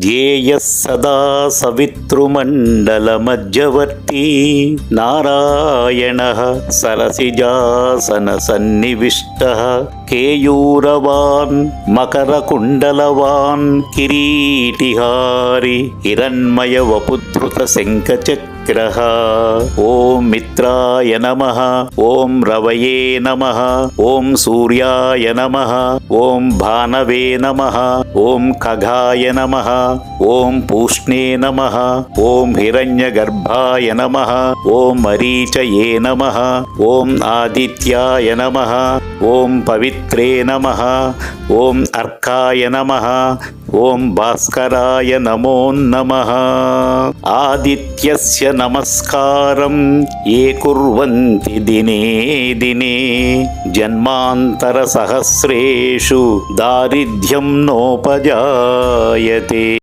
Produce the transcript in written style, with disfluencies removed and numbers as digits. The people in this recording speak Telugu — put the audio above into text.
ధ్యేయः సదా సవితృమండలమధ్యవర్తి నారాయణः సరసిజాసనసన్నివిష్టः కేయూరవాన్ మకరకుండలవాన్ కిరీటిహారి హిరణ్మయవపుధృత శంఖచక్రః. ఓం మిత్రాయ నమః. ఓం రవయే నమః. ఓం సూర్యాయ నమః. ఓం భానవే నమః. ఓం ఖగాయ నమః. ఓం పూష్ణే నమః. ఓం హిరణ్యగర్భాయ నమః. ఓం మరీచయే నమః. ఓం ఆదిత్యాయ నమః. ఓం పవిత్రే నమః. ఓం అర్కాయ నమః. ఓం భాస్కరాయ నమో నమః. ఆదిత్యస్య నమస్కారం ఏ కుర్వంతి దినే దినే జన్మాంతర సహస్రేషు దారిద్ర్యం నోపజాయతే.